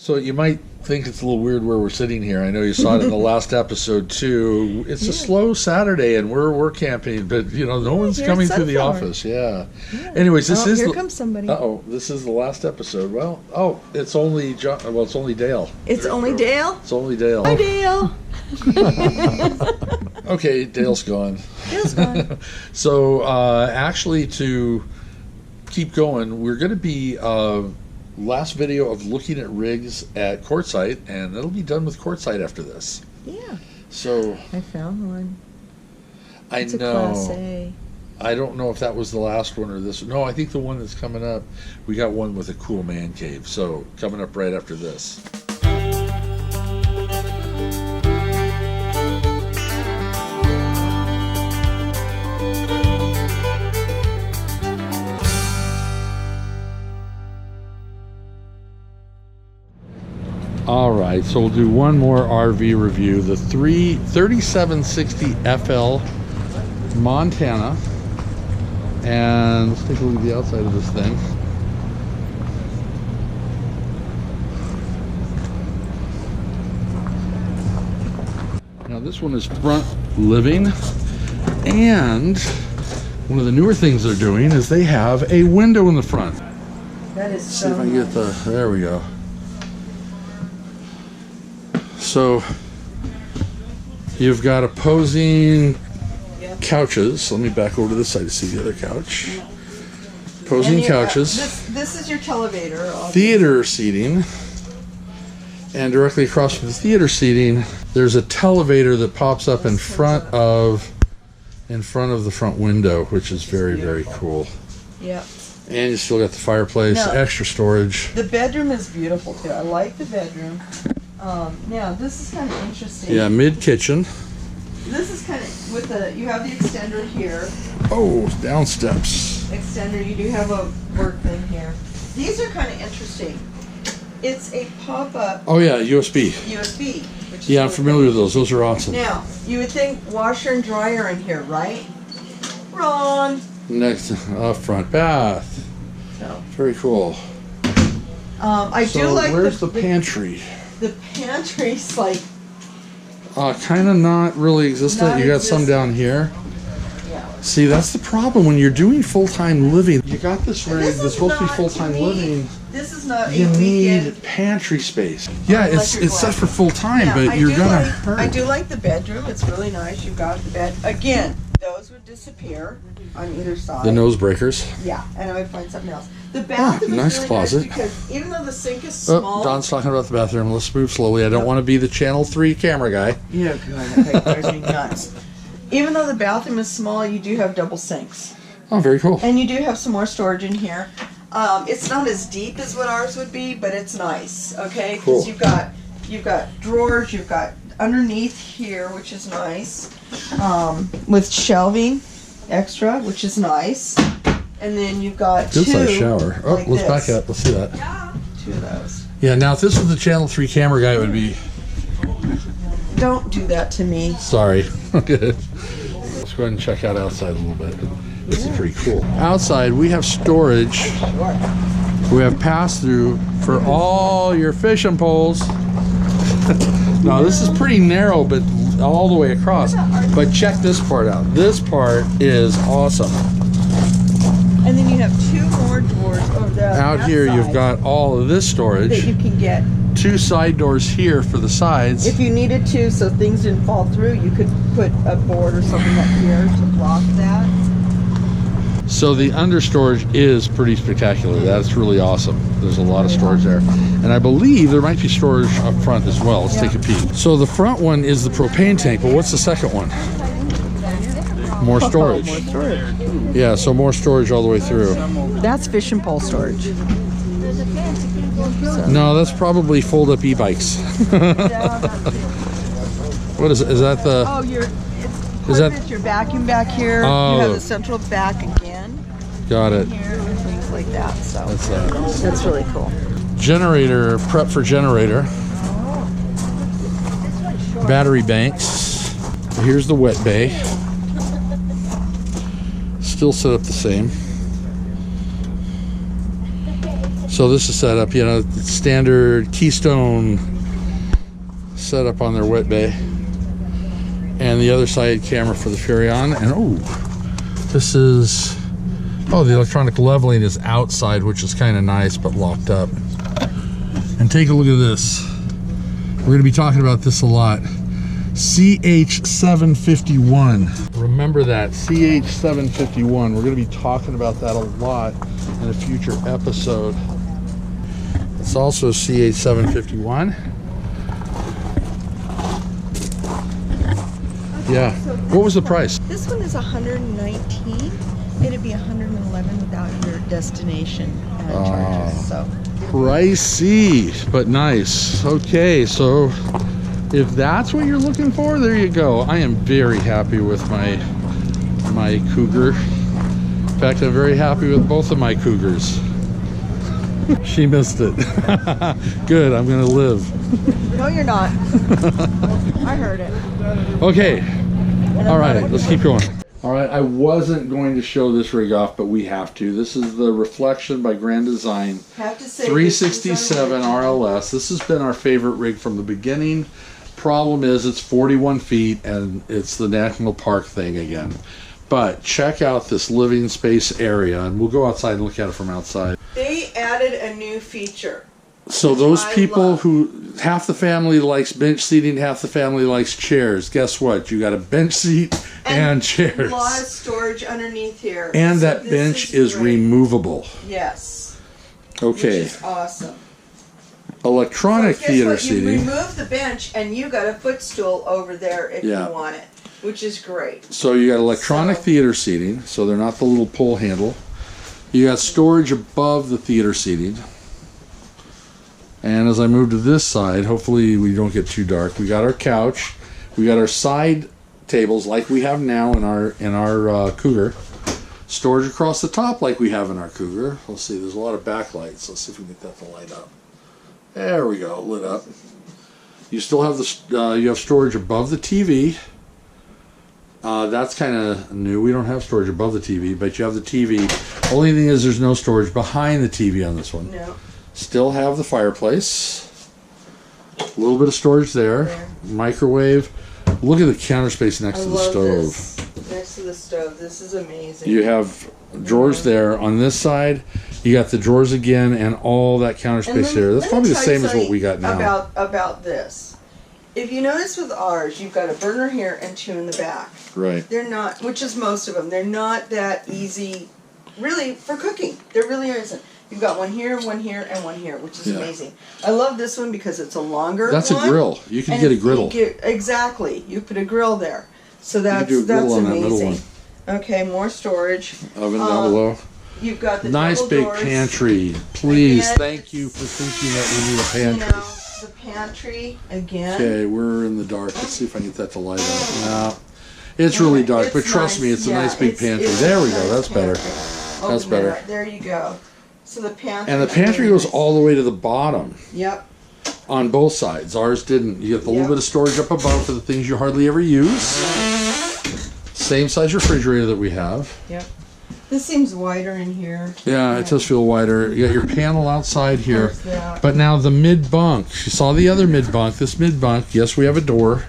So you might think it's a little weird where we're sitting here. I know you saw it in the last episode too. It's a slow Saturday and we're camping, but you know, no one's coming to the office. Yeah. Anyways, this is here comes somebody. This is the last episode. Well, it's only it's only Dale. It's only Dale? It's only Dale. Hi, Dale. Okay, Dale's gone. Dale's gone. So actually, to keep going, we're going to be last video of looking at rigs at Quartzite, and it'll be done with Quartzite after this. Yeah. So I found one. It's a Class A. I don't know if that was the last one or this. No, I think the one that's coming up, we got one with a cool man cave. So coming up right after this. All right, so we'll do one more RV review. The 3760 FL Montana. And let's take a look at the outside of this thing. Now this one is front living, and one of the newer things they're doing is they have a window in the front. That is so. See if I can get there we go. So you've got opposing couches. Let me back over to this side to see the other couch. Opposing couches. This is your televator. Theater seating. And directly across from the theater seating, there's a televator that pops up in front of the front window, which is very, very cool. Yep. And you still got the fireplace, extra storage. The bedroom is beautiful too. I like the bedroom. Now this is kind of interesting. Yeah, mid kitchen. This is kind of with you have the extender here. Oh, down steps. Extender. You do have a work thing here. These are kind of interesting. It's a pop-up. Oh yeah, USB. USB. Which I'm familiar with those. Those are awesome. Now you would think washer and dryer in here, right? Wrong. Next, front bath. So very cool. I do like. Where's the pantry? The pantry's like kind of not really existent. You got some down here. Yeah. See, that's the problem when you're doing full-time living. You got this rig that's supposed to be full-time living. This is not. You need pantry space. Yeah, it's set for full-time, but you're gonna hurt. I do like the bedroom. It's really nice. You've got the bed. Again, those would disappear on either side. The nose breakers. Yeah, and I would find something else. The bathroom nice is really closet. nice because even though the sink is small. Don's talking about the bathroom. Let's move slowly. I don't want to be the Channel 3 camera guy. Yeah, God, that drives me nuts. Even though the bathroom is small, you do have double sinks. Oh, very cool. And you do have some more storage in here. It's not as deep as what ours would be, but it's nice. Okay, because you've got drawers. You've got underneath here, which is nice, with shelving extra, which is nice. And then you've got good two. Size shower. Oh, like let's back up. Let's see that. Yeah. Two of those. Yeah. Now, if this was the Channel 3 camera guy, it would be. Don't do that to me. Sorry. Okay. Let's go ahead and check out outside a little bit. This is pretty cool. Outside, we have storage. We have pass-through for all your fishing poles. Now, this is pretty narrow, but all the way across. But check this part out. This part is awesome. And then you have two more doors over there. Out here, you've got all of this storage. That you can get. Two side doors here for the sides. If you needed to, so things didn't fall through, you could put a board or something up here to block that. So the under storage is pretty spectacular. That's really awesome. There's a lot of storage there. And I believe there might be storage up front as well. Let's take a peek. So the front one is the propane tank, but what's the second one? More storage. More storage. Yeah, so more storage all the way through. That's fishing pole storage. No, that's probably fold-up e-bikes. What is it? Is that the... Oh, it's your vacuum back here. Oh. You have the central back again. Got it. Here and things like that. So that's really cool. Generator, prep for generator. Battery banks. Here's the wet bay. Still set up the same. So this is set up, you know, standard Keystone setup on their wet bay. And the other side camera for the Furrion. And oh, this is, oh, the electronic leveling is outside, which is kind of nice, but locked up. And take a look at this. We're going to be talking about this a lot. CH751. Remember that, CH751. We're going to be talking about that a lot in a future episode. It's also CH751. Yeah. What was the price? This one is 119. It'd be 111 without your destination charges. So pricey, but nice. Okay, so if that's what you're looking for, there you go. I am very happy with my Cougar. In fact, I'm very happy with both of my Cougars. She missed it. Good, I'm gonna live. no, you're not. I heard it. Okay. All right, let's keep going. All right, I wasn't going to show this rig off, but we have to. This is the Reflection by Grand Design. Have to say 367 RLS. This has been our favorite rig from the beginning. Problem is it's 41 feet and it's the national park thing again. But check out this living space area, and we'll go outside and look at it from outside. They added a new feature. So those people who, half the family likes bench seating, half the family likes chairs. Guess what? You got a bench seat and chairs. A lot of storage underneath here. And so that bench is removable. Yes. Okay. Which is awesome. Electronic theater seating. You remove the bench and you got a footstool over there if you want it, which is great. So you got electronic theater seating, so they're not the little pull handle. You got storage above the theater seating. And as I move to this side, hopefully we don't get too dark. We got our couch. We got our side tables like we have now in our Cougar. Storage across the top like we have in our Cougar. Let's see, there's a lot of backlights. Let's see if we can get that to light up. There we go, lit up. You still have you have storage above the TV. That's kind of new. We don't have storage above the TV, but you have the TV. Only thing is there's no storage behind the TV on this one. No. Still have the fireplace. A little bit of storage there. Microwave. Look at the counter space next to the stove. This. Next to the stove. This is amazing. You have drawers there. On this side, you got the drawers again and all that counter space there. That's probably the same as what we got now. About this. If you notice with ours, you've got a burner here and two in the back. Right. They're not, which is most of them, they're not that easy, really, for cooking. There really isn't. You've got one here, and one here, which is amazing. I love this one because it's a longer one. That's a grill. You can get a griddle. Exactly. You put a grill there. So that's amazing. Okay, more storage. Oven down below. You've got the nice big doors. Pantry. Please, thank you for thinking that we need a pantry. You know, the pantry again. Okay, we're in the dark. Let's see if I can get that to light up. No, it's really dark, but trust me, it's a nice big pantry. There we go. That's better. That's better. There you go. So the pantry. And the pantry goes all the way to the bottom. Yep. On both sides. Ours didn't. You get a little bit of storage up above for the things you hardly ever use. Same size refrigerator that we have. Yep. This seems wider in here. Yeah, it does feel wider. You got your panel outside here. But now the mid bunk. You saw the other mid bunk. This mid bunk, yes, we have a door.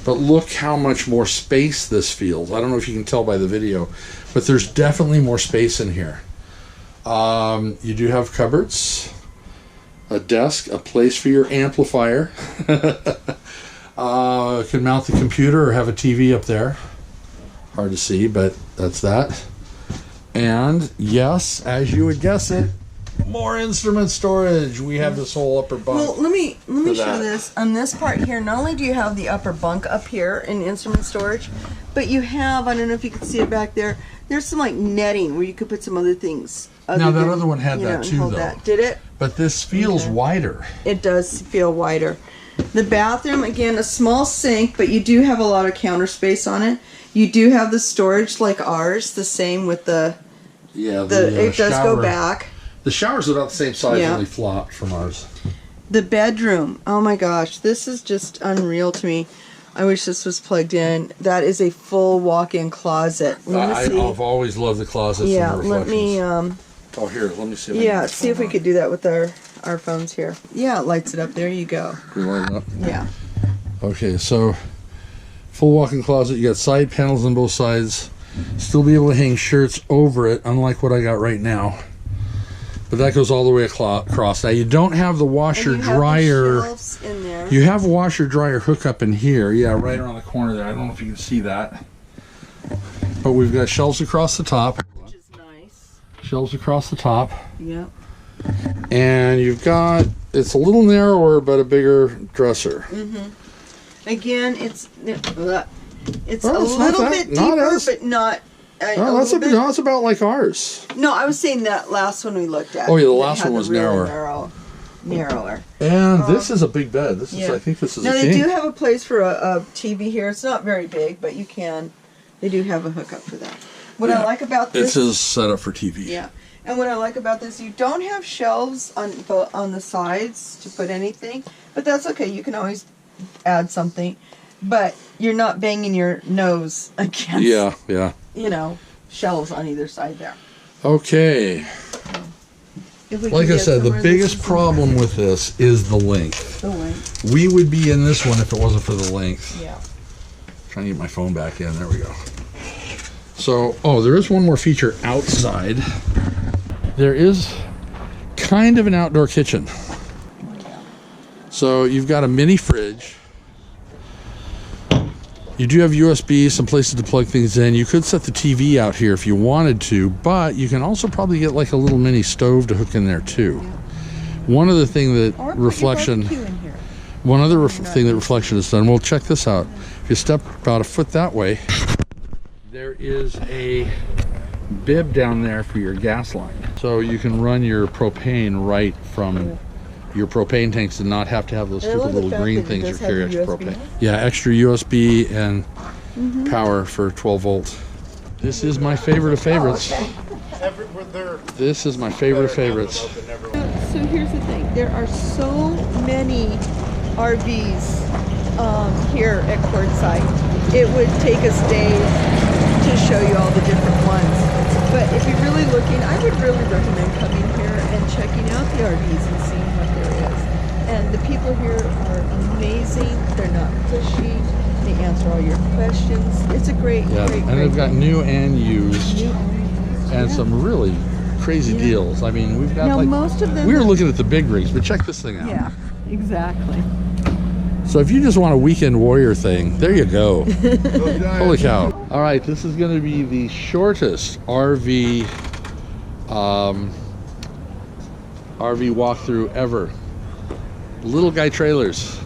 But look how much more space this feels. I don't know if you can tell by the video, but there's definitely more space in here. You do have cupboards, a desk, a place for your amplifier. Can mount the computer or have a TV up there. Hard to see, but that's that. And yes, as you would guess it, more instrument storage. We have this whole upper bunk. Well, let me show this. On this part here, not only do you have the upper bunk up here in instrument storage, but you have, I don't know if you can see it back there, there's some like netting where you could put some other things. Now that other one had that too, though. Did it? But this feels wider. It does feel wider. The bathroom, again, a small sink, but you do have a lot of counter space on it. You do have the storage like ours, the same with the... Yeah, it does shower. go back. The shower's about the same size, only flopped from ours. The bedroom, oh my gosh, this is just unreal to me. I wish this was plugged in. That is a full walk-in closet. I've always loved the closet. Yeah, from the let me Oh, here, let me see. Yeah, see if we could do that with our phones here. Yeah, it lights it up. There you go. We light it up? Yeah. Okay, so full walk-in closet. You got side panels on both sides. Still be able to hang shirts over it, unlike what I got right now. But that goes all the way across. Now, you don't have the washer-dryer. In there. You have a washer-dryer hookup in here. Yeah, right around the corner there. I don't know if you can see that. But we've got shelves across the top. Which is nice. Shelves across the top. Yep. And you've got, it's a little narrower, but a bigger dresser. Again, it's a little bit deeper, but not. That's about like ours. No, I was saying that last one we looked at. Oh yeah, the last one was really narrower. And this is a big bed. This is, I think this is now a they king. do have a place for a TV here. It's not very big, but you can. They do have a hookup for that. What I like about this, it says set up for TV. Yeah, and what I like about this, you don't have shelves on the sides to put anything, but that's okay. You can always add something, but you're not banging your nose against. Yeah. You know, shelves on either side there. Okay. Like I said, the biggest problem with this is the length. The length. We would be in this one if it wasn't for the length. Yeah. Trying to get my phone back in. There we go. So, there is one more feature outside. There is kind of an outdoor kitchen. So you've got a mini fridge. You do have USB, some places to plug things in. You could set the TV out here if you wanted to, but you can also probably get like a little mini stove to hook in there too. One other thing that Reflection has done, well, check this out. If you step about a foot that way, there is a bib down there for your gas line. So you can run your propane right from your propane tanks and not have to have those stupid little green things that carry extra propane. Yeah, extra USB and power for 12 volt. This is my favorite of favorites. This is my favorite of favorites. So here's the thing. There are so many RVs here at Quartzite. It would take us days to show you all the different ones. But if you're really looking, I would really recommend coming here and checking out the RVs and seeing what there is. And the people here are amazing. They're not pushy. They answer all your questions. It's a great, great. And they've got new and used, and some really crazy deals. I mean, we've got now, most of them. We were looking at the big rigs, but check this thing out. Yeah, exactly. So if you just want a weekend warrior thing, there you go. Holy cow. All right, this is going to be the shortest RV walkthrough ever. Little guy trailers.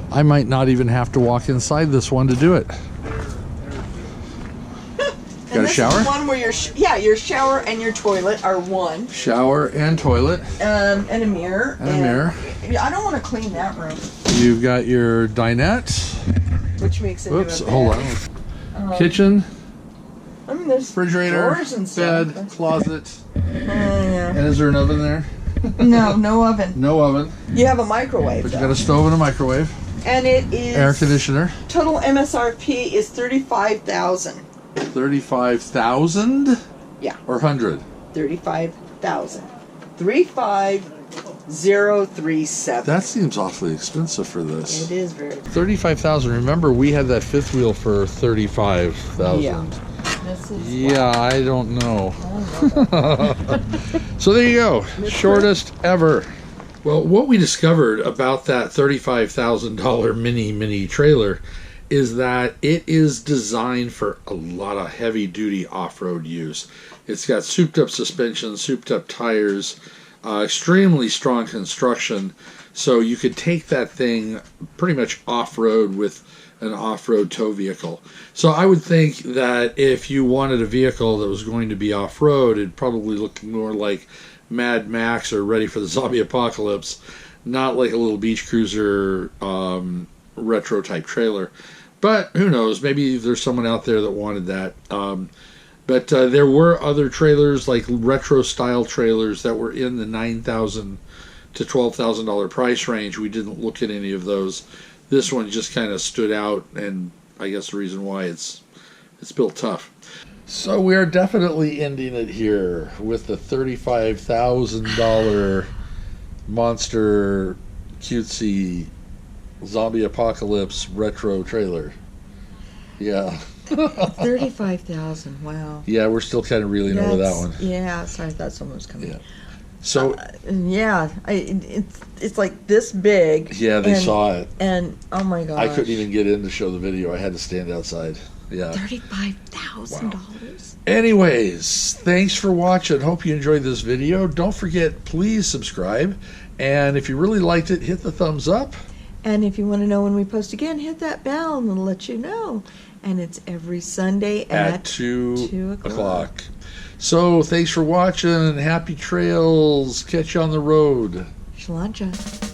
I might not even have to walk inside this one to do it. Got a shower? Is the one where your shower and your toilet are one. Shower and toilet. And a mirror. And a mirror. I don't want to clean that room. You've got your dinette. Which makes it. Oops, hold on. Kitchen. I mean, there's refrigerator, drawers and stuff. bed, closet. Yeah. And is there an oven there? No oven. No oven. You have a microwave. But you got a stove and a microwave. And it is air conditioner. Total MSRP is $35,000. 35,000? Yeah. Or 100? 35,000. 35037. That seems awfully expensive for this. It is very. 35,000. Remember, we had that fifth wheel for 35,000. Yeah. This is I don't know. So there you go. Shortest ever. Well, what we discovered about that $35,000 mini trailer is that it is designed for a lot of heavy-duty off-road use. It's got souped-up suspension, souped-up tires, extremely strong construction, so you could take that thing pretty much off-road with an off-road tow vehicle. So I would think that if you wanted a vehicle that was going to be off-road, it'd probably look more like Mad Max or Ready for the Zombie Apocalypse, not like a little beach cruiser retro type trailer. But who knows, maybe there's someone out there that wanted that. But there were other trailers, like retro style trailers, that were in the $9,000 to $12,000 price range. We didn't look at any of those. This one just kind of stood out, and I guess the reason why it's built tough. So we are definitely ending it here with the $35,000 monster cutesy zombie apocalypse retro trailer. Yeah. 35,000. Wow. Yeah, we're still kind of reeling over that one. Yeah, sorry, I thought someone was coming. Yeah. So yeah, it's like this big. yeah, they saw it, and oh my god, I couldn't even get in to show the video. I had to stand outside. Yeah. $35,000. Anyways, thanks for watching. Hope you enjoyed this video. Don't forget, please subscribe. And if you really liked it, hit the thumbs up. And if you want to know when we post again, hit that bell and it'll let you know. And it's every Sunday at 2 o'clock. So thanks for watching. Happy trails. Catch you on the road. Shalanja.